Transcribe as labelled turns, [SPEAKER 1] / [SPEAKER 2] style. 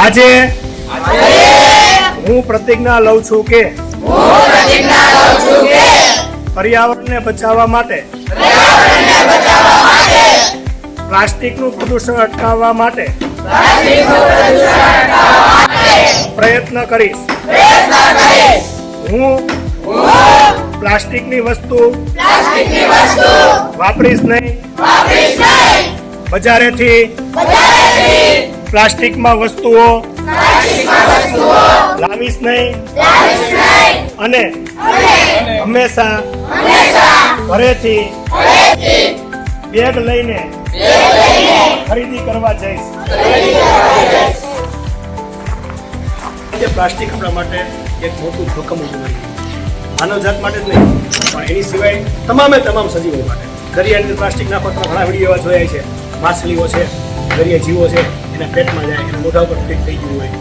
[SPEAKER 1] આજે હું પ્રતિજ્ઞા લઉં છું કે પર્યાવરણને બચાવવા માટે પ્લાસ્ટિકનું પ્રદૂષણ અટકાવવા માટે પ્રયત્ન કરીશ. હું પ્લાસ્ટિકની વસ્તુ વાપરીશ નહીં. બજારેથી પ્લાસ્ટિકમાં વસ્તુઓ લાવીશ નહીં અને હંમેશા ઘરેથી બેગ લઈને ખરીદી કરવા જઈશ. પ્લાસ્ટિક આપણા માટે એક મોટું જોખમ ઉભું કર્યું, માનવજાત માટે જ નહીં પણ એની સિવાય તમામ સજીવો માટે. દરિયાની અંદર પ્લાસ્ટિક નાખો તો ઘણા વિડીયો એવા જોયા છે, માછલીઓ છે, દરિયા જીવો છે, એના પેટમાં જાય, એના મોઢા ઉપર ફિટ થઈ ગયું હોય.